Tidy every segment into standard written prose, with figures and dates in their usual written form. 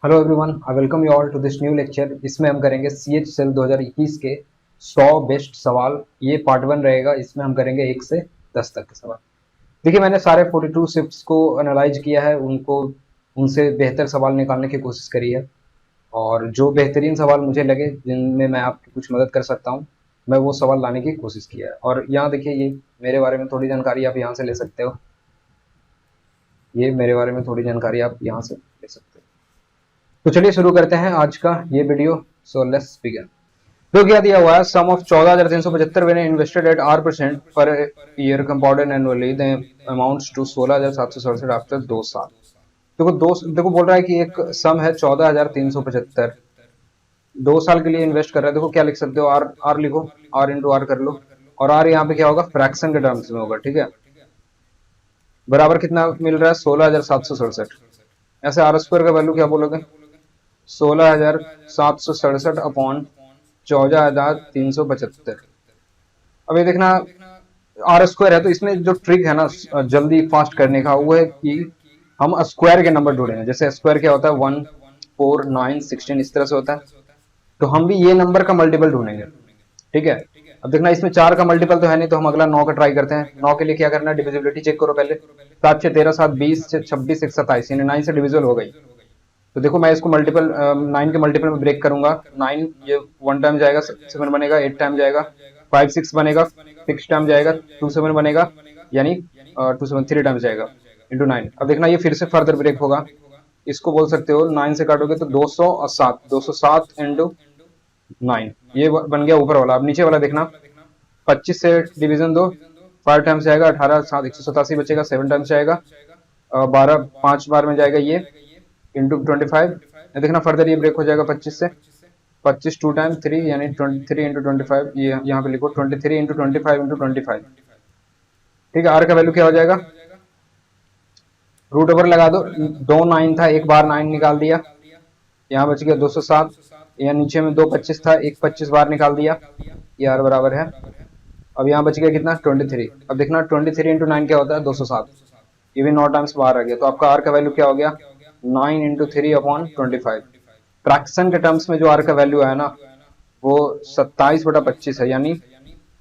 Hello everyone, I welcome you all to this new lecture. इसमें हम करेंगे C H cell 2021 के 100 best सवाल। ये पार्ट वन रहेगा। इसमें हम करेंगे 1 से 10 तक के सवाल। देखिए, मैंने सारे 42 शिफ्ट्स को एनालाइज किया है, उनको उनसे बेहतर सवाल निकालने की कोशिश करी है, और जो बेहतरीन सवाल मुझे लगे जिनमें मैं आपकी कुछ मदद कर सकता हूँ, मैं वो सवाल लाने की कोशिश किया है। और यहाँ देखिए, ये मेरे बारे में थोड़ी जानकारी आप यहाँ से ले सकते हो। ये मेरे बारे में थोड़ी जानकारी आप यहाँ से ले सकते हो। तो चलिए शुरू करते हैं आज का ये वीडियो। So let's begin. तो क्या दिया हुआ है, सम ऑफ 14,375 मैंने invested at R% per year compounded annually the amounts to 16,767 after 2 साल। देखो बोल रहा है कि एक सम है 14,375, 2 साल के लिए इन्वेस्ट कर रहा है। देखो क्या लिख सकते हो, आर आर लिखो, आर इंटू आर कर लो, और आर यहाँ पे क्या होगा, फ्रैक्शन के टर्म्स में होगा। ठीक है, बराबर कितना मिल रहा है, 16,767। ऐसे आर स्क्वायर का वैल्यू क्या बोलोगे, 16,767 अपॉन 14,375। अब ये देखना, आर स्क्वायर है तो इसमें जो ट्रिक है ना जल्दी फास्ट करने का, वो है कि हम स्क्वायर के नंबर ढूंढेंगे। जैसे स्क्वायर क्या होता है, 1, 4, 9, 16 इस तरह से होता है। तो हम भी ये नंबर का मल्टीपल ढूंढेंगे। ठीक है, अब देखना इसमें 4 का मल्टीपल तो है नहीं, तो हम अगला 9 का ट्राई करते हैं। 9 के लिए क्या करना है, डिविजिबिलिटी चेक करो पहले। 7 6 13, 7 20, 26 1 27, यानी 9 से डिविजिबल हो गई। तो देखो मैं इसको मल्टीपल 9 के मल्टीपल में ब्रेक करूंगा। 9 ये 1 टाइम जाएगा, 7 बनेगा, 8 टाइम जाएगा, 5 6 बनेगा, 6 टाइम जाएगा, 2 7 बनेगा, यानी 2 7 3 टाइम जाएगा इंटू 9। अब देखना ये फिर से फर्दर ब्रेक होगा। इसको बोल सकते हो 9 से काटोगे तो 207, 207 इंटू 9, ये बन गया ऊपर वाला। अब नीचे वाला देखना, 25 से डिवीजन दो, 5 टाइम्स जाएगा, 18 7 187 बचेगा, 7 टाइम्स जाएगा, 12 5 बार में जाएगा ये, इंटू 25। देखना फर्दर ये ब्रेक हो जाएगा 25 से, 25 2 टाइम 3, यानी 23 इंटू 25। ये यहाँ पे लिखो 23 इंटू 25 इंटू 25। ठीक है, आर का वैल्यू क्या हो जाएगा, रूट ओवर लगा दो। 2 9 था, एक बार 9 निकाल दिया, यहाँ बच गया 207। यहाँ नीचे में 2 25 था, एक 25 बार निकाल दिया, ये आर बराबर है। अब यहाँ बच गया कितना, 23। अब देखना 23 इंटू 9 क्या होता है, 207। ये भी 9 टाइम्स बाहर आ गया। तो आपका आर का वैल्यू क्या हो गया, 9 इंटू 3 अपॉन 25। फ्रैक्शन के टर्म्स में जो आर का वैल्यू है ना, वो 27/25 है, यानी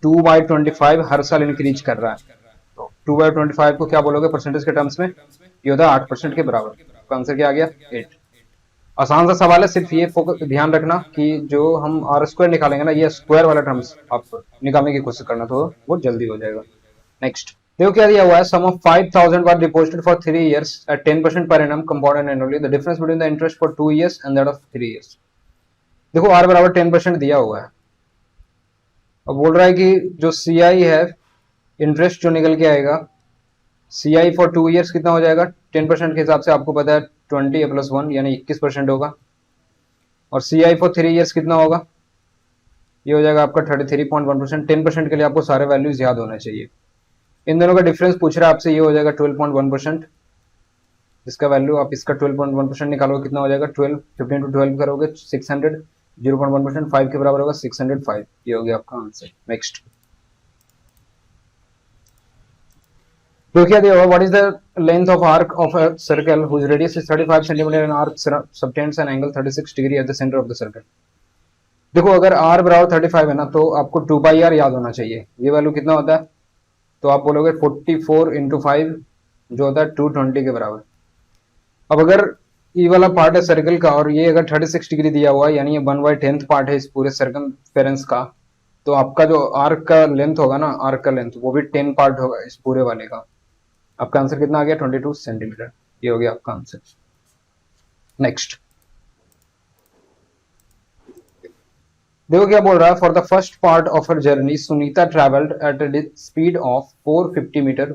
2/25 हर साल इंक्रीज कर रहा है। तो 2/25 को क्या बोलोगे परसेंटेज के टर्म्स में, ये होता है 8% के बराबर। तो आंसर क्या आ गया, 8। आसान सा सवाल है, सिर्फ ये फोकस ध्यान रखना कि जो हम आर स्क्वायर निकालेंगे ना, ये स्क्वायर वाला टर्म्स आप निकालने की कोशिश करना, तो वो जल्दी हो जाएगा। नेक्स्ट देखो क्या दिया हुआ है, सम ऑफ 5,000 बार deposited for 3 years at 10% per annum compounded annually, the difference between the interest for 2 years and that of 3 years। देखो आर बराबर 10% दिया हुआ है। अब बोल रहा है कि जो सी आई है, इंटरेस्ट जो निकल के आएगा, सी आई फॉर 2 years कितना हो जाएगा, 10% के हिसाब से आपको पता है 20 + 1 यानी 21% होगा। और सी आई फॉर 3 years कितना होगा, ये हो जाएगा आपका 33.1%। 10% के लिए आपको सारे वैल्यूज याद होना चाहिए। इन दोनों का डिफरेंस पूछ रहा है आपसे, ये हो जाएगा 12.1%। इसका वैल्यू आप इसका 12.1% निकालोगे, कितना हो जाएगा, 12 15 टू 12 करोगे 600, 0.1% 5 के बराबर होगा 605। ये हो गया आपका आंसर। नेक्स्ट तो क्या दिया होगा, what is the length of arc of a circle whose radius is 35 centimetre and arc subtends an angle 36 degree at the centre of the circle. देखो अगर r बराबर 35 है ना, तो आपको 2πr याद होना चाहिए। ये वैल्यू कितना होता है, तो आप बोलोगे 44 इंटू 5, जो होता है 220 के बराबर। अब अगर ये वाला पार्ट है सर्कल का, और ये अगर 36 डिग्री दिया हुआ है, यानी ये 1/10 पार्ट है इस पूरे सर्कमफेरेंस का, तो आपका जो आर्क का लेंथ होगा ना, आर्क का लेंथ वो भी 10 पार्ट होगा इस पूरे वाले का। आपका आंसर कितना आ गया, 22 सेंटीमीटर। ये हो गया आपका आंसर। नेक्स्ट देखो क्या बोल रहा है, for the first part of her journey Sunita travelled at a speed of 450 metre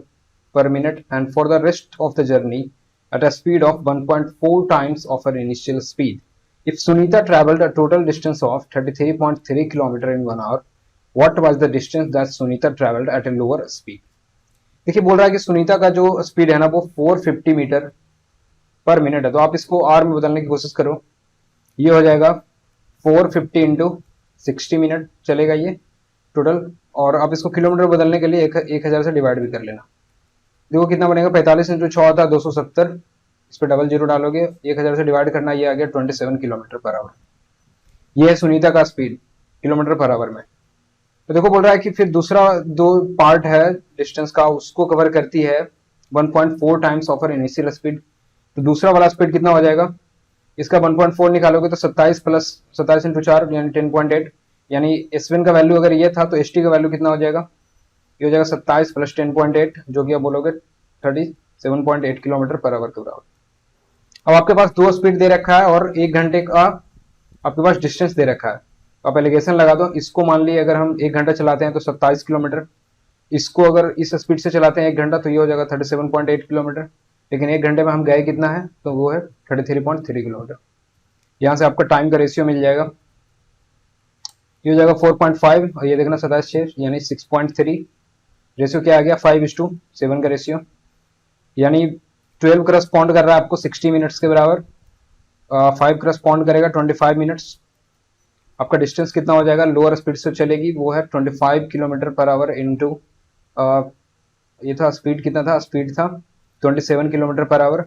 per minute and for the rest of the journey at a speed of 1.4 times of her initial speed. If Sunita traveled a total distance of 33.3 km in 1 hour, what was the distance that Sunita traveled at a lower speed? देखिए बोल रहा है कि सुनीता का जो speed है ना, वो 450 मीटर पर मिनट है। तो आप इसको आर में बदलने की कोशिश करो, ये हो जाएगा 450 इंटू 60 मिनट चलेगा ये टोटल। और आप इसको किलोमीटर बदलने के लिए 1000 से डिवाइड भी कर लेना। देखो कितना बनेगा, 45 इंटू 6 होता है 270, इस पर डबल जीरो डालोगे, 1000 से डिवाइड करना, ये आ गया 27 किलोमीटर पर आवर। ये है सुनीता का स्पीड किलोमीटर पर आवर में। तो देखो बोल रहा है कि फिर दूसरा दो पार्ट है डिस्टेंस का, उसको कवर करती है 1.4 times of her initial speed. तो दूसरा वाला स्पीड कितना हो जाएगा, इसका 1.4 निकालोगे तो 27 प्लस 27 इंटू 4 यानी 10.8, यानी S1 का वैल्यू अगर ये था तो ST का वैल्यू कितना हो जाएगा, ये हो जाएगा 27 प्लस 10.8, जो कि आप बोलोगे 37.8 किलोमीटर पर आवर के बराबर। अब आपके पास दो स्पीड दे रखा है और 1 घंटे का आपके पास डिस्टेंस दे रखा है, तो आप एलिगेशन लगा दो। इसको मान लीजिए अगर हम 1 घंटा चलाते हैं तो 27 किलोमीटर, इसको अगर इस स्पीड से चलाते हैं 1 घंटा तो ये हो जाएगा 37.8 किलोमीटर, लेकिन 1 घंटे में हम गए कितना है, तो वो है 33.3 किलोमीटर। यहाँ से आपका टाइम का रेशियो मिल जाएगा, ये हो जाएगा 4.5 और ये देखना 27 यानी 6.3। रेशियो क्या आ गया, 5:7 का रेशियो, यानी 12 करस्पॉन्ड कर रहा है आपको 60 मिनट्स के बराबर, 5 करस्पॉन्ड करेगा 25 मिनट्स। आपका डिस्टेंस कितना हो जाएगा, लोअर स्पीड से चलेगी वो है 25 किलोमीटर पर आवर इंटू ये था स्पीड, कितना था, स्पीड था 27 किलोमीटर पर आवर,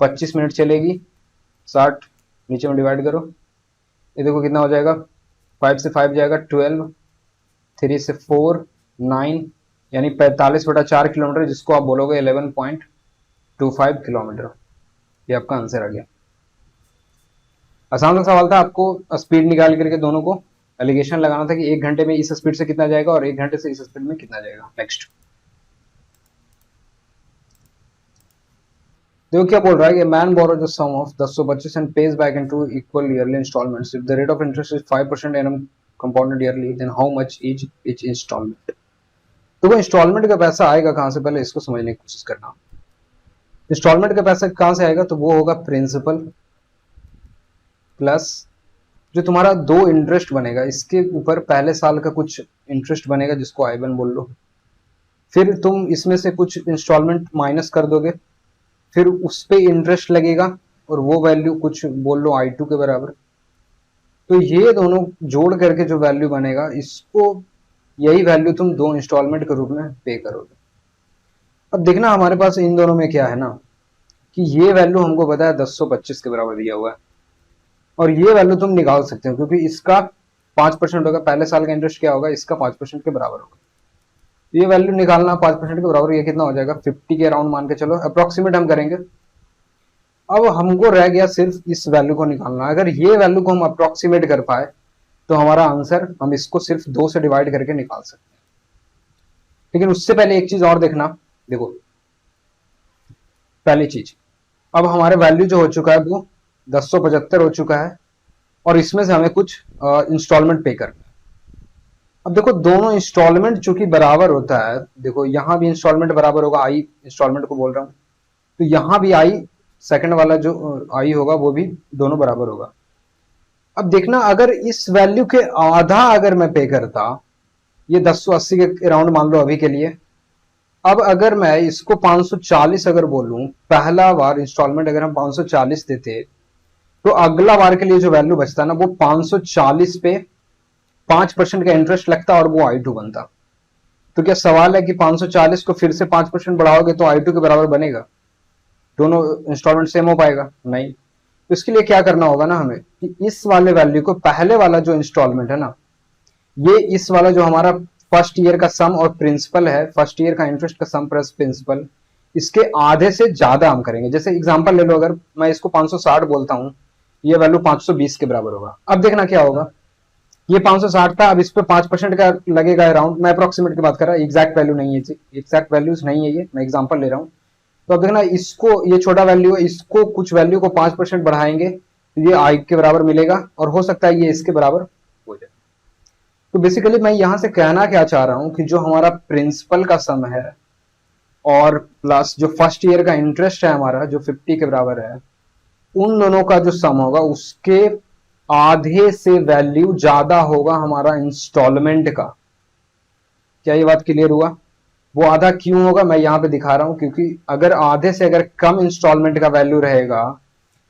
25 मिनट चलेगी, 60 नीचे में डिवाइड करो, ये देखो कितना हो जाएगा, 5 से 5 जाएगा 12, 3 से 4 9, यानी 45/4 किलोमीटर, जिसको आप बोलोगे 11.25 किलोमीटर। ये आपका आंसर आ गया। आसान सा सवाल था, आपको स्पीड निकाल करके दोनों को एलिगेशन लगाना था कि 1 घंटे में इस स्पीड से कितना जाएगा और 1 घंटे से इस स्पीड में कितना जाएगा। नेक्स्ट देखो क्या बोल रहा है कि man borrows the sum of 1025 and pays back into equal yearly instalments, if the rate of interest is 5% annum compounded yearly, then how much each instalment. तो वो इंस्टॉलमेंट का पैसा आएगा कहां से, पहले इसको समझने की कोशिश करना। इंस्टॉलमेंट का पैसा कहां से आएगा, तो वो होगा प्रिंसिपल प्लस जो तुम्हारा दो इंटरेस्ट बनेगा, इसके ऊपर पहले साल का कुछ इंटरेस्ट बनेगा जिसको I1 बोल लो, फिर तुम इसमें से कुछ इंस्टॉलमेंट माइनस कर दोगे, फिर उस पे इंटरेस्ट लगेगा और वो वैल्यू कुछ बोल लो I2 के बराबर। तो ये दोनों जोड़ करके जो वैल्यू बनेगा, इसको यही वैल्यू तुम दो इंस्टॉलमेंट के रूप में पे करोगे। अब देखना हमारे पास इन दोनों में क्या है ना, कि ये वैल्यू हमको पता है 1025 के बराबर दिया हुआ है, और ये वैल्यू तुम निकाल सकते हो क्योंकि इसका 5% होगा, पहले साल का इंटरेस्ट क्या होगा, इसका 5% के बराबर होगा। ये वैल्यू निकालना 5% के बराबर, ये कितना हो जाएगा 50 के अराउंड मान के चलो, अप्रोक्सीमेट हम करेंगे। अब हमको रह गया सिर्फ इस वैल्यू को निकालना। अगर ये वैल्यू को हम अप्रोक्सीमेट कर पाए तो हमारा आंसर हम इसको सिर्फ 2 से डिवाइड करके निकाल सकते हैं। लेकिन उससे पहले एक चीज और देखना, देखो पहली चीज, अब हमारे वैल्यू जो हो चुका है वो 1075 हो चुका है और इसमें से हमें कुछ इंस्टॉलमेंट पे करना है। अब देखो दोनों इंस्टॉलमेंट चूंकि बराबर होता है, देखो यहां भी इंस्टॉलमेंट बराबर होगा, आई इंस्टॉलमेंट को बोल रहा हूं, तो यहां भी आई सेकंड वाला जो आई होगा वो भी दोनों बराबर होगा। अब देखना अगर इस वैल्यू के आधा अगर मैं पे करता, ये 1080 के अराउंड मान लो अभी के लिए, अब अगर मैं इसको 540 अगर बोलूं, पहला बार इंस्टॉलमेंट अगर हम 540 देते तो अगला बार के लिए जो वैल्यू बचता ना वो 540 पे 5% का इंटरेस्ट लगता और वो I2 बनता। तो क्या सवाल है कि 540 को फिर से 5% बढ़ाओगे तो I2 के बराबर बनेगा, दोनों इंस्टॉलमेंट सेम हो पाएगा? नहीं। तो इसके लिए क्या करना होगा ना हमें, कि इस वाले वैल्यू को, पहले वाला जो इंस्टॉलमेंट है ना, ये इस वाला जो हमारा फर्स्ट ईयर का सम और प्रिंसिपल है, फर्स्ट ईयर का इंटरेस्ट का सम प्लस प्रिंसिपल, इसके आधे से ज्यादा हम करेंगे। जैसे एग्जांपल ले लो, अगर मैं इसको 560 बोलता हूं, ये वैल्यू 520 के बराबर होगा। अब देखना क्या होगा, ये 560 था, अब इस पे 5% का लगेगा अराउंड, मैं अप्रोक्सीमेट की बात कर रहा हूँ, एग्जैक्ट वैल्यू नहीं है, एग्जैक्ट वैल्यूज नहीं है ये, मैं एग्जांपल ले रहा हूँ। तो अब देखना इसको, ये छोटा वैल्यू है, इसको कुछ वैल्यू को 5% बढ़ाएंगे तो ये I के बराबर मिलेगा और हो सकता है ये इसके बराबर हो जाए। तो बेसिकली मैं यहां से कहना क्या चाह रहा हूं कि जो हमारा प्रिंसिपल का सम है और प्लस जो फर्स्ट ईयर का इंटरेस्ट है हमारा जो 50 के बराबर है, उन दोनों का जो सम होगा उसके आधे से वैल्यू ज्यादा होगा हमारा इंस्टॉलमेंट का। क्या ये बात क्लियर हुआ? वो आधा क्यों होगा मैं यहां पे दिखा रहा हूं, क्योंकि अगर आधे से अगर कम इंस्टॉलमेंट का वैल्यू रहेगा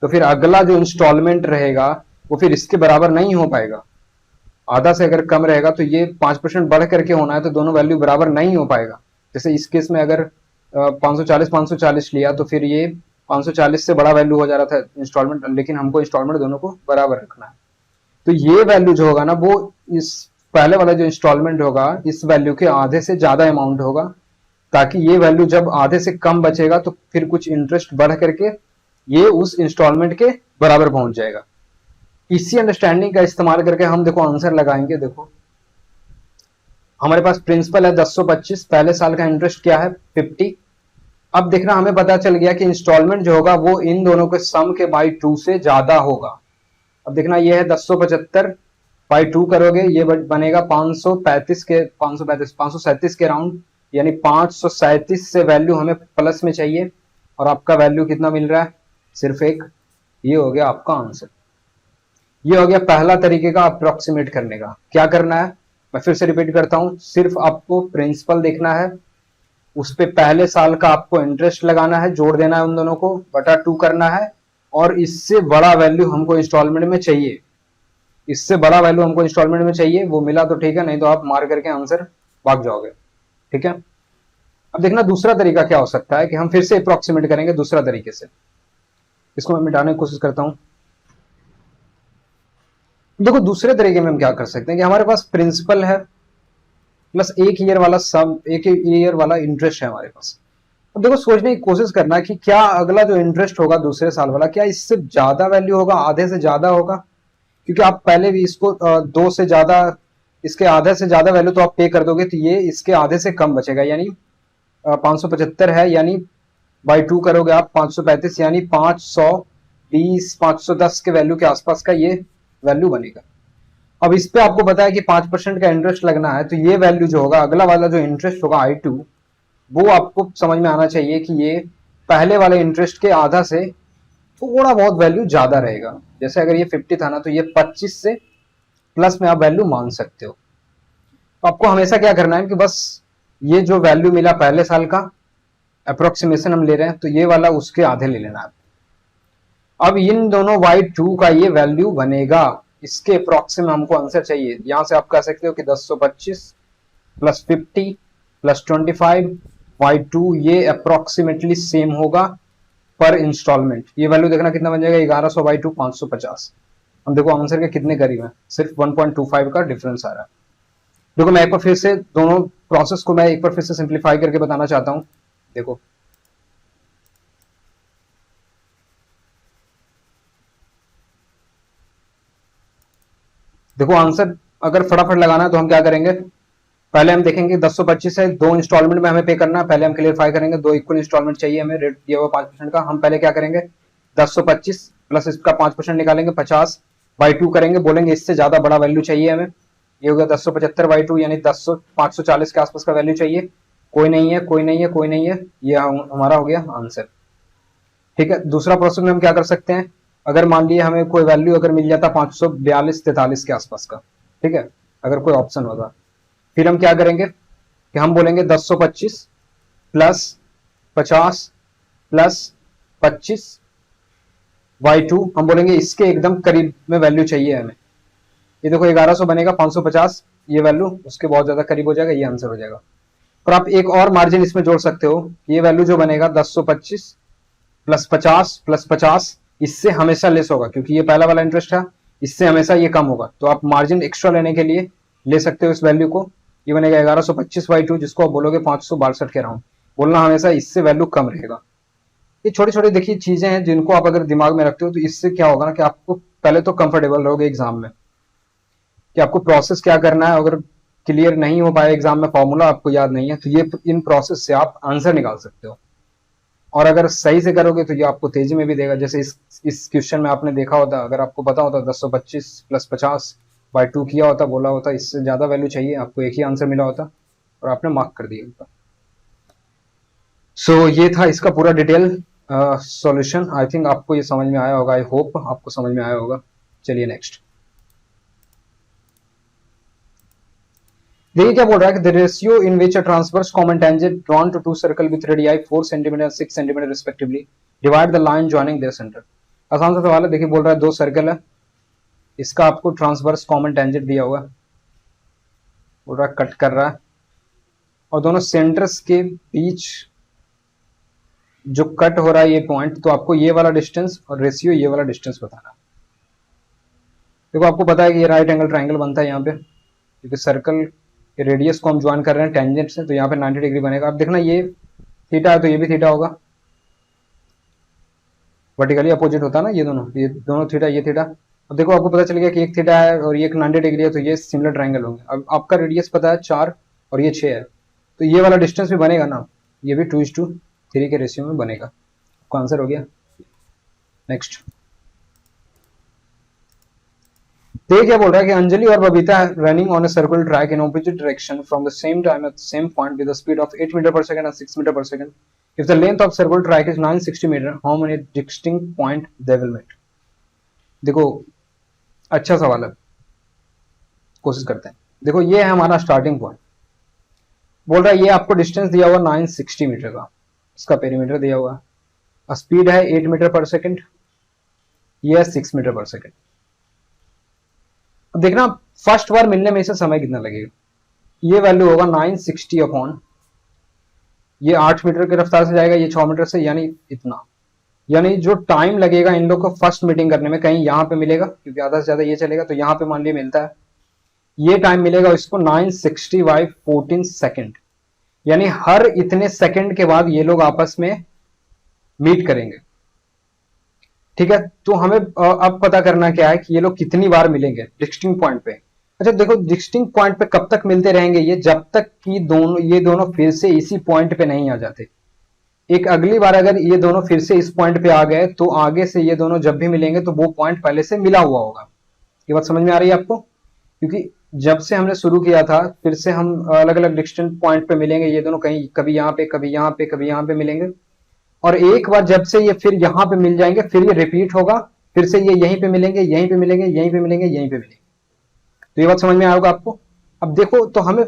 तो फिर अगला जो इंस्टॉलमेंट रहेगा वो फिर इसके बराबर नहीं हो पाएगा। आधा से अगर कम रहेगा तो ये 5% बढ़ करके होना है, तो दोनों वैल्यू बराबर नहीं हो पाएगा। जैसे इस केस में अगर 540 540 लिया तो फिर ये 540 से बड़ा वैल्यू हो जा रहा था इंस्टॉलमेंट, लेकिन हमको इंस्टॉलमेंट दोनों को बराबर रखना है। तो ये वैल्यू जो होगा ना वो इस पहले वाला जो इंस्टॉलमेंट होगा इस वैल्यू के आधे से ज्यादा अमाउंट होगा, ताकि ये वैल्यू जब आधे से कम बचेगा तो फिर कुछ इंटरेस्ट बढ़ करके ये उस इंस्टॉलमेंट के बराबर पहुंच जाएगा। इसी अंडरस्टैंडिंग का इस्तेमाल करके हम देखो आंसर लगाएंगे। देखो हमारे पास प्रिंसिपल है 1025, पहले साल का इंटरेस्ट क्या है 50। अब देखना हमें पता चल गया कि इंस्टॉलमेंट जो होगा वो इन दोनों के सम के बाई 2 से ज्यादा होगा। अब देखना ये है 1075 बाई 2 करोगे ये बनेगा 537 के राउंड, यानी 537 से वैल्यू हमें प्लस में चाहिए, और आपका वैल्यू कितना मिल रहा है सिर्फ एक। ये हो गया आपका आंसर। ये हो गया पहला तरीके का अप्रोक्सीमेट करने का। क्या करना है मैं फिर से रिपीट करता हूं, सिर्फ आपको प्रिंसिपल देखना है, उस पे पहले साल का आपको इंटरेस्ट लगाना है, जोड़ देना है उन दोनों को, बटा 2 करना है, और इससे बड़ा वैल्यू हमको इंस्टॉलमेंट में चाहिए। इससे बड़ा वैल्यू हमको इंस्टॉलमेंट में चाहिए, वो मिला तो ठीक है, नहीं तो आप मार करके आंसर भाग जाओगे। ठीक है। अब देखना दूसरा तरीका क्या हो सकता है कि हम फिर से अप्रोक्सीमेट करेंगे दूसरा तरीके से। इसको मैं मिटाने की कोशिश करता हूं। देखो दूसरे तरीके में हम क्या कर सकते हैं कि हमारे पास प्रिंसिपल है प्लस एक ईयर वाला सम, एक ईयर वाला इंटरेस्ट है हमारे पास। अब देखो सोचने की कोशिश करना कि क्या अगला जो इंटरेस्ट होगा दूसरे साल वाला क्या इससे ज्यादा वैल्यू होगा, आधे से ज्यादा होगा, क्योंकि आप पहले भी इसको 2 से ज्यादा, इसके आधे से ज्यादा वैल्यू तो आप पे कर दोगे तो ये इसके आधे से कम बचेगा, यानी 575 है, यानी बाई 2 करोगे आप 535, यानी 520 510 के वैल्यू के आसपास का ये वैल्यू बनेगा। अब इस पे आपको पता है कि 5% का इंटरेस्ट लगना है, तो ये वैल्यू जो होगा अगला वाला जो इंटरेस्ट होगा I2 वो आपको समझ में आना चाहिए कि ये पहले वाले इंटरेस्ट के आधा से थोड़ा बहुत वैल्यू ज्यादा रहेगा। जैसे अगर ये 50 था ना तो ये 25 से प्लस में आप वैल्यू मान सकते हो। तो आपको हमेशा क्या करना है कि बस ये जो वैल्यू मिला पहले साल का अप्रोक्सीमेशन हम ले रहे हैं, तो ये वाला उसके आधे ले लेना है। अब इन दोनों y2 का ये वैल्यू बनेगा, इसके अप्रोक्सीमेट हमको आंसर चाहिए। यहां से आप कह सकते हो कि 1025 प्लस 50 प्लस 25 y2 ये अप्रोक्सीमेटली सेम होगा पर इंस्टॉलमेंट। ये वैल्यू देखना कितना बन जाएगा 1100 बाई 2 550। हम देखो आंसर के कितने करीब है, सिर्फ 1.25 का डिफरेंस आ रहा है। देखो मैं एक बार फिर से दोनों प्रोसेस को मैं एक बार फिर से सिंप्लीफाई करके बताना चाहता हूं। देखो देखो आंसर अगर फटाफट लगाना है तो हम क्या करेंगे, पहले हम देखेंगे 1025 है, 2 इंस्टॉलमेंट में हमें पे करना है, पहले हम क्लियरफाई करेंगे, 2 इक्वल इंस्टॉलमेंट चाहिए हमें, रेट दिया हुआ 5% का। हम पहले क्या करेंगे 1025 प्लस इसका 5% निकालेंगे 50 बाई 2 करेंगे, बोलेंगे इससे ज्यादा बड़ा वैल्यू चाहिए हमें। ये हो गया 1075 बाई 2 यानी 540 के आसपास का वैल्यू चाहिए। कोई नहीं है कोई नहीं है कोई नहीं है, ये हमारा हो गया आंसर। ठीक है। दूसरा प्रोसेस में हम क्या कर सकते हैं, अगर मान लिया हमें कोई वैल्यू अगर मिल जाता 542 43 के आसपास का, ठीक है, अगर कोई ऑप्शन होगा, फिर हम क्या करेंगे कि हम बोलेंगे 1025 प्लस 50 प्लस 25 बाई 2, हम बोलेंगे इसके एकदम करीब में वैल्यू चाहिए हमें। ये देखो 1100 बनेगा, 550 ये वैल्यू उसके बहुत ज्यादा करीब हो जाएगा, ये आंसर हो जाएगा। और आप एक और मार्जिन इसमें जोड़ सकते हो, ये वैल्यू जो बनेगा 1025 प्लस 50 प्लस 50 इससे हमेशा लेस होगा, क्योंकि ये पहला वाला इंटरेस्ट है, इससे हमेशा ये कम होगा। तो आप मार्जिन एक्स्ट्रा लेने के लिए ले सकते हो इस वैल्यू को। ये बनेगा 1125 बाई 2, जिसको आप बोलोगे 562 के राउंड। बोलना हमेशा इससे वैल्यू कम रहेगा। ये छोटी छोटी देखिए चीजें हैं जिनको आप अगर दिमाग में रखते हो तो इससे क्या होगा ना कि आपको पहले तो कंफर्टेबल रहोगे एग्जाम में कि आपको प्रोसेस क्या करना है। अगर क्लियर नहीं हो पाया एग्जाम में, फॉर्मूला आपको याद नहीं है, तो ये इन प्रोसेस से आप आंसर निकाल सकते हो। और अगर सही से करोगे तो ये आपको तेजी में भी देगा। जैसे इस क्वेश्चन में आपने देखा होता, अगर आपको पता होता 1025 प्लस 50 बाई 2 किया होता, बोला होता इससे ज्यादा वैल्यू चाहिए, आपको एक ही आंसर मिला होता और आपने मार्क कर दिया होता। सो ये था इसका पूरा डिटेल सॉल्यूशन। आई थिंक आपको ये समझ में आया होगा, आई होप आपको समझ में आया होगा। चलिए नेक्स्ट देखिए क्या बोल रहा है कि the ratio in which a transverse common tangent drawn to two circles with radii 4 centimetre 6 centimetre respectively divide the line joining their centre. आसान सा सवाल है। देखिए बोल रहा है 2 सर्कल है, इसका आपको ट्रांसवर्स कॉमन टेंजेंट दिया हुआ है, बोल रहा है कट कर रहा है, और दोनों सेंटर्स के बीच जो कट हो रहा है ये पॉइंट, तो आपको ये वाला डिस्टेंस और रेशियो ये वाला डिस्टेंस बताना। देखो आपको पता है कि ये राइट एंगल ट्राइंगल बनता है यहाँ पे, क्योंकि सर्कल के रेडियस को हम ज्वाइन कर रहे हैं टेंजेंट से, तो यहाँ पे 90 डिग्री बनेगा। अब देखना ये थीटा है तो ये भी थीटा होगा, वर्टिकली अपोजिट होता है ना ये दोनों थीटा, ये थीटा। अब देखो आपको पता चल गया कि एक थीटा है और ये एक 90 डिग्री है, तो ये सिमिलर ट्राइंगल होंगे। अब आपका रेडियस पता है 4 और ये 6 है, तो ये वाला डिस्टेंस भी बनेगा ना, ये भी 2:3 के रेशियो में बनेगा। आपका आंसर हो गया। नेक्स्ट, तो ये क्या बोल रहा है कि अंजलि और Babita running on a circular track in opposite direction from the same time at same point with a speed of 8 metre per second and 6 metre per second. If the length of circular track is 960 metre, how many distinct point they will met. देखो अच्छा सवाल है, कोशिश करते हैं। देखो ये है हमारा स्टार्टिंग पॉइंट, बोल रहा है ये आपको डिस्टेंस दिया हुआ 960 मीटर का, इसका पेरीमीटर दिया हुआ, स्पीड है 8 मीटर पर सेकंड, ये है 6 मीटर पर सेकंड। अब देखना फर्स्ट बार मिलने में इसे समय कितना लगेगा। ये वैल्यू होगा 960 अपॉन, ये 8 मीटर की रफ्तार से जाएगा, ये 6 मीटर से, यानी इतना। यानी जो टाइम लगेगा इन लोग को फर्स्ट मीटिंग करने में, कहीं यहाँ पे मिलेगा क्योंकि आधा से ज्यादा ये चलेगा, तो यहाँ पे मान लिया मिलता है, ये टाइम मिलेगा इसको 960 बाई 14 सेकेंड। यानी हर इतने सेकंड के बाद ये लोग आपस में मीट करेंगे। ठीक है, तो हमें अब पता करना क्या है कि ये लोग कितनी बार मिलेंगे डिस्टिंक्ट पॉइंट पे। अच्छा देखो डिस्टिंक्ट पॉइंट पे कब तक मिलते रहेंगे ये, जब तक कि ये दोनों फिर से इसी पॉइंट पे नहीं आ जाते। एक अगली बार अगर ये दोनों फिर से इस पॉइंट पे आ गए तो आगे से ये दोनों जब भी मिलेंगे तो वो पॉइंट पहले से मिला हुआ होगा। ये बात समझ में आ रही है आपको, क्योंकि जब से हमने शुरू किया था फिर से हम अलग अलग डिस्टेंट पॉइंट पे मिलेंगे, ये दोनों कहीं कभी यहाँ पे कभी यहाँ पे कभी यहाँ पे मिलेंगे, और एक बार जब से ये फिर यहाँ पे मिल जाएंगे फिर ये रिपीट होगा, फिर से ये यहीं पे मिलेंगे, यहीं पे मिलेंगे, यहीं पे मिलेंगे, यहीं पे मिलेंगे। तो ये बात समझ में आएगा आपको। अब देखो तो हमें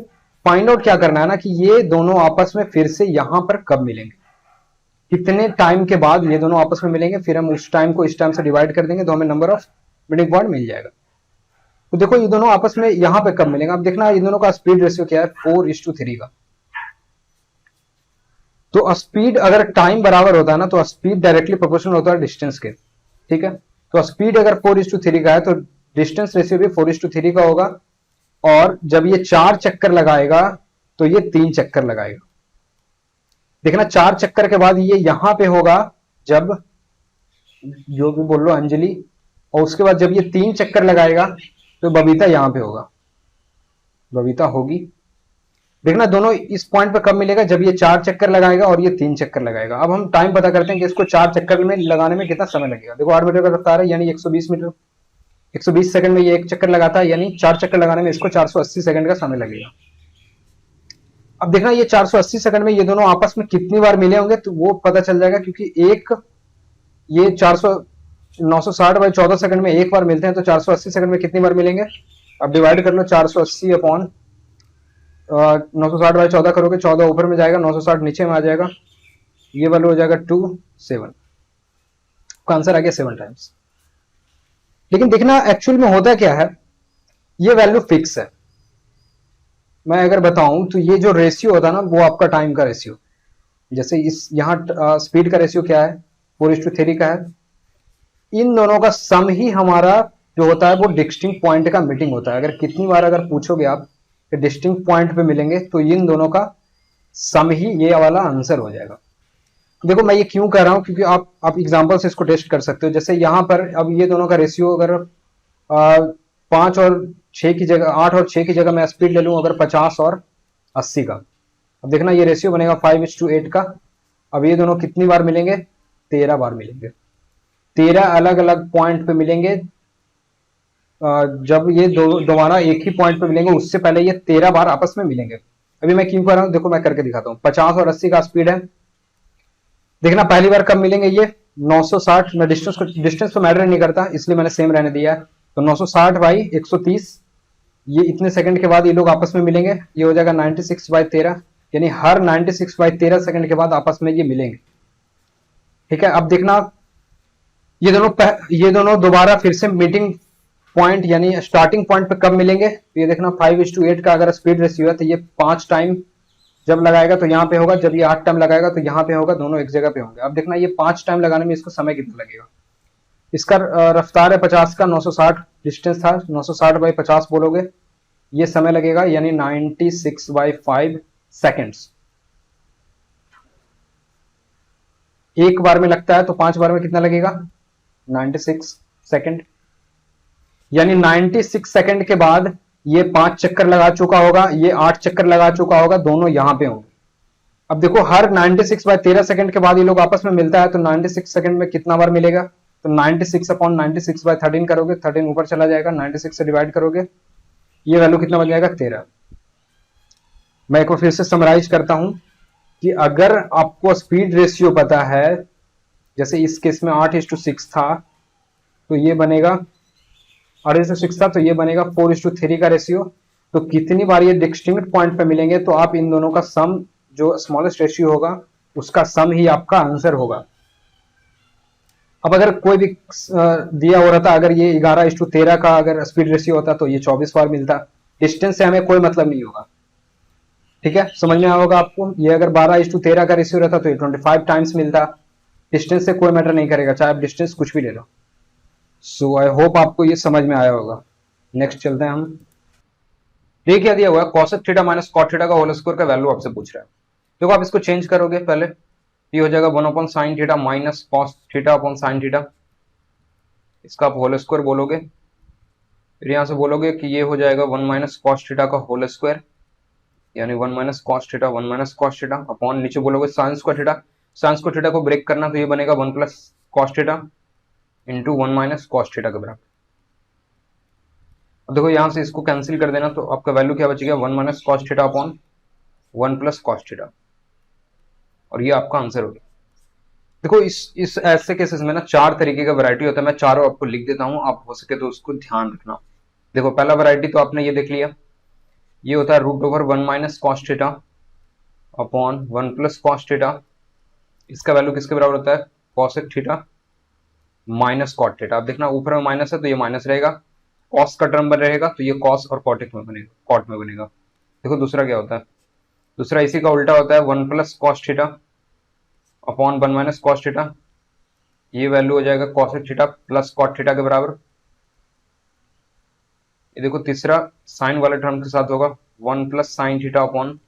फाइंड आउट क्या करना है ना कि ये दोनों आपस में फिर से यहां पर कब मिलेंगे, कितने टाइम के बाद ये दोनों आपस में मिलेंगे, फिर हम उस टाइम को इस टाइम से डिवाइड कर देंगे तो हमें नंबर ऑफ मीटिंग पॉइंट मिल जाएगा। तो देखो ये दोनों आपस में यहां पे कब मिलेंगे। अब देखना इन दोनों का स्पीड रेशियो क्या है, 4:3 का। तो स्पीड अगर टाइम बराबर होता है ना तो स्पीड डायरेक्टली प्रोपोर्शनल होता है डिस्टेंस के। ठीक है, तो स्पीड अगर 4:3 का है तो डिस्टेंस रेशियो भी 4:3 का होगा, और जब ये 4 चक्कर लगाएगा तो ये 3 चक्कर लगाएगा। देखना 4 चक्कर के बाद ये यहां पे होगा जब, जो भी बोल लो अंजलि, और उसके बाद जब ये 3 चक्कर लगाएगा तो बबीता यहां पे होगा, बबीता होगी। देखना दोनों इस पॉइंट पे कब मिलेगा, जब ये 4 चक्कर लगाएगा और ये 3 चक्कर लगाएगा। अब हम टाइम पता करते हैं कि इसको 4 चक्कर में लगाने में कितना समय लगेगा। देखो 8 मीटर का रफ्तार है यानी 120 मीटर, 120 सेकंड में ये एक चक्कर लगाता है, यानी 4 चक्कर लगाने में इसको 480 सेकंड का समय लगेगा। अब देखना ये 480 सेकंड में ये दोनों आपस में कितनी बार मिले होंगे तो वो पता चल जाएगा, क्योंकि एक ये 960 बाई 14 सेकंड में एक बार मिलते हैं, तो 480 सेकंड में कितनी बार मिलेंगे। अब डिवाइड कर लो 480 अपॉन 960 बाई 14 करोगे, 14 ऊपर में जाएगा, 960 नीचे में आ जाएगा, ये वाला हो जाएगा 27। आंसर आ गया 7 टाइम्स। लेकिन देखना एक्चुअल में होता क्या है, ये वैल्यू फिक्स है। मैं अगर बताऊं तो ये जो रेशियो होता है ना वो आपका टाइम का रेशियो, जैसे इस यहाँ स्पीड का रेशियो क्या है 4:3 का है, इन दोनों का सम ही हमारा जो होता है वो डिस्टिंक्ट पॉइंट का मीटिंग होता है। अगर कितनी बार अगर पूछोगे आप कि डिस्टिंक्ट पॉइंट पे मिलेंगे तो इन दोनों का सम ही ये वाला आंसर हो जाएगा। देखो मैं ये क्यों कह रहा हूं, क्योंकि आप एग्जांपल से इसको टेस्ट कर सकते हो। जैसे यहां पर अब ये दोनों का रेशियो अगर 5 और 6 की जगह, 8 और 6 की जगह मैं स्पीड ले लूं अगर 50 और 80 का, अब देखना ये रेशियो बनेगा 5:8 का। अब ये दोनों कितनी बार मिलेंगे, 13 बार मिलेंगे, 13 अलग अलग पॉइंट पे मिलेंगे। जब ये दोबारा एक ही पॉइंट पे मिलेंगे उससे पहले ये 13 बार आपस में मिलेंगे। अभी मैं क्यों कर रहा हूं, देखो मैं करके दिखाता हूं। 50 और 80 का स्पीड है, देखना पहली बार कब मिलेंगे, ये 960, मैं डिस्टेंस तो मैटर नहीं करता इसलिए मैंने सेम रहने दिया है, तो 960 बाई 130, ये इतने सेकंड के बाद ये लोग आपस में मिलेंगे, ये हो जाएगा 96/13, यानी हर 96/13 सेकंड के बाद आपस में ये मिलेंगे। ठीक है, अब देखना ये दोनों दोबारा फिर से मीटिंग पॉइंट यानी स्टार्टिंग पॉइंट पे कब मिलेंगे, तो ये देखना 5:8 का अगर स्पीड रेशियो है तो ये 5 टाइम जब लगाएगा तो यहाँ पे होगा, जब ये 8 टाइम लगाएगा तो यहाँ पे होगा, दोनों एक जगह पे होंगे। अब देखना ये 5 टाइम लगाने में इसको समय कितना लगेगा। इसका रफ्तार है 50 का, 960 डिस्टेंस था, 960 बाई 50 बोलोगे, ये समय लगेगा यानी 96/5 सेकेंड्स। एक बार में लगता है तो 5 बार में कितना लगेगा, 96 सेकेंड। यानी 96 सेकेंड के बाद ये 5 चक्कर लगा चुका होगा, ये 8 चक्कर लगा चुका होगा, दोनों यहां पे होंगे। अब देखो हर 96/13 सेकंड के बाद ये लोग आपस में मिलता है, तो 96 सेकंड में कितना बार मिलेगा, तो 96/96/13 करोगे, 13 ऊपर चला जाएगा, 96 से डिवाइड करोगे, ये वैल्यू कितना बन जाएगा, 13। मैं एक बार फिर से समराइज करता हूं कि अगर आपको स्पीड रेशियो पता है, जैसे इस केस में 8:6 था, तो ये बनेगा 8:6 था, तो ये बनेगा 4:3 का रेशियो। तो कितनी बार ये डिस्टिंक्ट पॉइंट पे मिलेंगे, तो आप इन दोनों का सम, जो स्मॉलेस्ट रेशियो होगा उसका सम ही आपका आंसर होगा। अब अगर कोई भी दिया हो रहा था, अगर ये 11:13 का अगर स्पीड रेशियो होता तो ये 24 बार मिलता। डिस्टेंस से हमें कोई मतलब नहीं होगा, ठीक है, समझ में आया होगा आपको। ये अगर 12:13 का रेशियो रहता तो ये 25 टाइम्स मिलता। डिस्टेंस से कोई मैटर नहीं करेगा, चाहे आप डिस्टेंस कुछ भी ले लो। सो आई होप आपको ये समझ में आया होगा। नेक्स्ट चलते हैं हम। देखिए दिया हुआ है cosec theta minus cot theta का होल स्क्वायर का वैल्यू आपसे पूछ रहा है। देखो आप इसको चेंज करोगे, पहले ये हो जाएगा 1/sin theta minus cos theta upon sin theta, इसका आप होल स्क्वायर बोलोगे। फिर यहां से बोलोगे कि ये हो जाएगा 1 माइनस cos थीटा का होल स्क्वायर, यानी 1 minus cos theta 1 minus cos theta upon नीचे बोलोगे sin square theta. sin square theta को ब्रेक करना तो ये बनेगा 1 plus cos theta into 1 minus cos theta के बराबर। अब देखो यहां से इसको कैंसिल कर देना, तो आपका वैल्यू क्या बचेगा, 1 minus cos theta upon 1 plus cos theta, और ये आपका आंसर हो गया। देखो इस ऐसे केसेस में ना 4 तरीके का वैरायटी होता है, मैं चारों आपको लिख देता हूं, आप हो सके तो उसको ध्यान रखना। देखो पहला वैरायटी तो आपने ये देख लिया, ये होता है √1 minus cos theta upon 1 plus cos theta. इसका वैल्यू किसके बराबर होता है, cosec theta minus cot theta. अब देखना ऊपर में माइनस है तो ये माइनस रहेगा, cos का टर्म बन रहेगा तो ये cos और cot में बनेगा, cot में बनेगा। देखो दूसरा क्या होता है, दूसरा इसी का उल्टा होता है 1 plus cos theta upon 1 minus cos theta, ये वैल्यू हो जाएगा cosec theta plus cot theta के बराबर। ये देखो तीसरा साइन वाले टर्म के साथ होगा 1 plus sin theta upon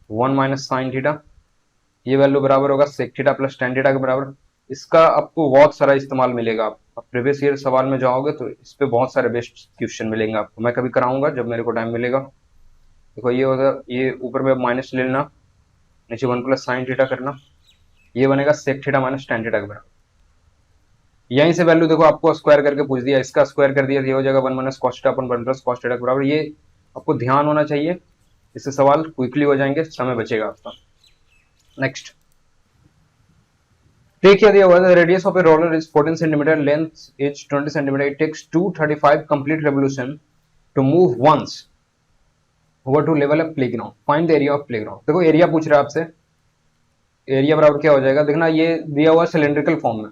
1 minus sin theta, ये वैल्यू बराबर होगा sec theta plus tan theta के बराबर। इसका आपको बहुत सारा इस्तेमाल मिलेगा, आप प्रीवियस ईयर सवाल में जाओगे तो इस पे बहुत सारे बेस्ट क्वेश्चन मिलेंगे आपको, मैं कभी कराऊंगा जब मेरे को टाइम मिलेगा। देखो ये होगा, ये ऊपर में माइनस ले लेना, नीचे 1 प्लस sin थीटा करना, ये बनेगा sec theta minus tan theta के बराबर। यहीं से वैल्यू देखो आपको स्क्वायर करके पूछ दिया, इसका स्क्वायर कर दिया, ये हो जाएगा 1 माइनस cos थीटा अपन 1 प्लस cos थीटा के बराबर। ये आपको ध्यान होना चाहिए, इससे सवाल क्विकली हो जाएंगे, समय बचेगा आपका। नेक्स्ट देखिए दिया हुआ है, radius of a roller is 14 centimetre, length is 20 centimetre, it takes 235 complete revolution to move once over to level a playground, find the area of playground. देखो एरिया पूछ रहा है आपसे, एरिया बराबर क्या हो जाएगा, देखना ये दिया हुआ सिलेंड्रिकल फॉर्म में,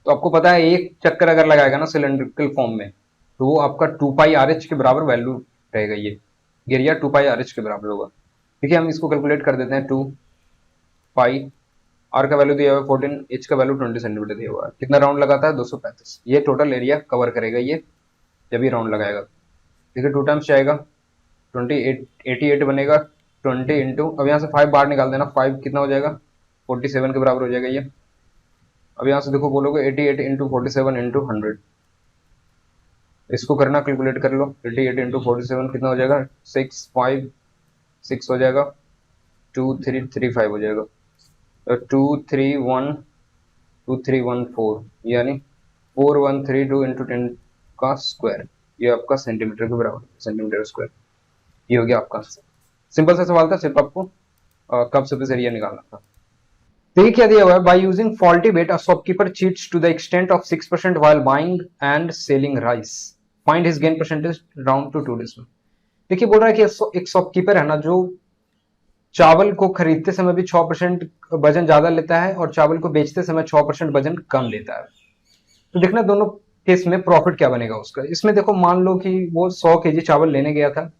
तो आपको पता है एक चक्कर अगर लगाएगा ना सिलेंड्रिकल फॉर्म में, तो वो आपका 2πRh के बराबर वैल्यू रहेगा। ये एरिया 2πRh के बराबर होगा। ठीक है, हम इसको कैलकुलेट कर देते हैं। 2π, आर का वैल्यू दिया हुआ है 14, एच का वैल्यू 20 सेंटीमीटर दिया हुआ है, कितना राउंड लगाता है 235। ये टोटल एरिया कवर करेगा ये, जब ये राउंड लगाएगा। देखिए 2 टाइम्स जाएगा 88 बनेगा, 20 इंटू, अब यहाँ से 5 बाहर निकाल देना, 5 कितना हो जाएगा 47 के बराबर हो जाएगा ये। अब यहाँ से देखो बोलोगे 88 इंटू 47 इंटू 100, इसको करना कैलकुलेट कर लो। 88 इंटू 47 कितना हो जाएगा 656 हो जाएगा, 2335 हो जाएगा, 2314 यानी 4132 इंटू 10 का स्क्वायर, ये आपका सेंटीमीटर के बराबर, सेंटीमीटर स्क्वायर। ये हो गया आपका सिंपल सा सवाल था, सिर्फ आपको कब सरफेस एरिया निकालना था। देखिए क्या दिया हुआ है, by using faulty weight a shopkeeper cheats to the extent of 6% while buying and selling rice, find his gain percentage round to 2 decimal. देखिए बोल रहा है कि एक शॉपकीपर है ना, जो चावल को खरीदते समय भी 6% वजन ज्यादा लेता है और चावल को बेचते समय 6% वजन कम लेता है। तो देखना दोनों केस में प्रॉफिट क्या बनेगा उसका। इसमें देखो मान लो कि वो 100 kg चावल लेने गया था,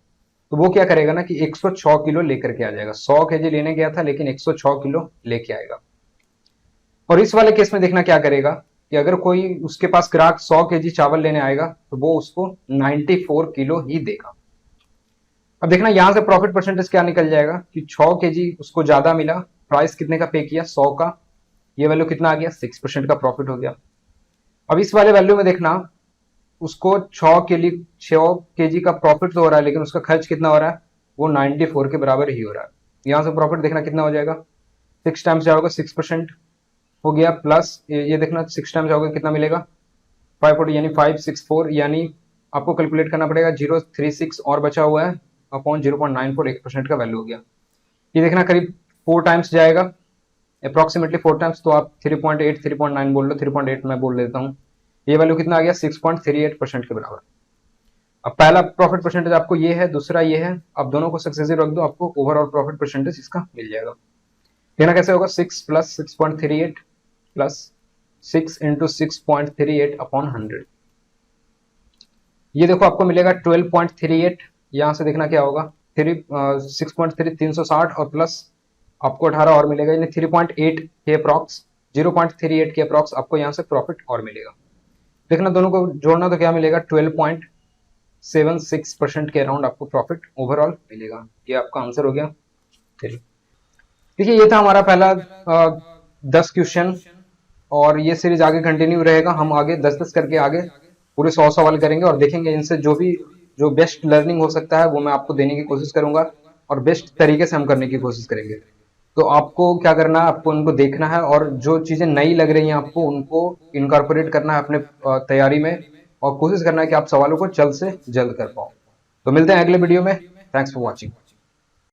तो वो क्या करेगा ना कि 106 किलो लेकर के आ जाएगा। 100 केजी लेने गया था लेकिन 106 किलो लेके आएगा। और इस वाले केस में देखना क्या करेगा कि अगर कोई उसके पास ग्राहक 100 केजी चावल लेने आएगा तो वो उसको 94 किलो ही देगा। अब देखना यहां से प्रॉफिट परसेंटेज क्या निकल जाएगा कि 6 केजी उसको ज्यादा मिला, प्राइस कितने का पे किया 100 का, ये वैल्यू कितना आ गया 6% का प्रॉफिट हो गया। अब इस वाले वैल्यू में देखना उसको 6 केजी का प्रॉफिट तो हो रहा है लेकिन उसका खर्च कितना हो रहा है, वो 94 के बराबर ही हो रहा है। यहां से प्रॉफिट देखना कितना हो जाएगा, 6 टाइम्स जाओगे 6% हो गया, प्लस ये देखना 6 टाइम्स जाओगे कितना मिलेगा 540 यानी 564, यानी आपको कैलकुलेट करना पड़ेगा 036 और बचा हुआ है अपॉन 0.94, 1% का वैल्यू हो गया। ये देखना करीब 4 टाइम्स जाएगा, अप्रोक्सीमेटली 4 टाइम्स, तो आप 3.8 3.9 बोल लो, 3.8 मैं बोल देता हूँ। ये वैल्यू कितना आ गया 6.38% के बराबर। अब पहला प्रॉफिट परसेंटेज आपको ये है, दूसरा ये है, आप दोनों को सक्सेसिव रख दो, आपको ओवरऑल प्रॉफिट परसेंटेज इसका मिल जाएगा। देखना कैसे होगा, 6 प्लस 6.38 प्लस 6 इंटू 6.38 अपॉन 100, ये देखो आपको मिलेगा 12.38। यहां से देखना क्या होगा 360 और प्लस आपको 18 और मिलेगा, यानी 3.8 के अप्रॉक्स 0.38 के अप्रॉक्स आपको यहां से प्रॉफिट और मिलेगा। देखना दोनों को जोड़ना तो क्या मिलेगा 12.76% के अराउंड आपको प्रॉफिट ओवरऑल मिलेगा। ये आपका आंसर हो गया। देखिए ये था हमारा पहला 10 क्वेश्चन, और ये सीरीज आगे कंटिन्यू रहेगा। हम आगे 10-10 करके आगे पूरे 100 सवाल करेंगे और देखेंगे इनसे जो बेस्ट लर्निंग हो सकता है वो मैं आपको देने की कोशिश करूंगा और बेस्ट तरीके से हम करने की कोशिश करेंगे। तो आपको क्या करना है, आपको उनको देखना है और जो चीजें नई लग रही हैं आपको उनको इनकॉर्पोरेट करना है अपने तैयारी में, और कोशिश करना है कि आप सवालों को जल्द से जल्द कर पाओ। तो मिलते हैं अगले वीडियो में। Thanks for watching.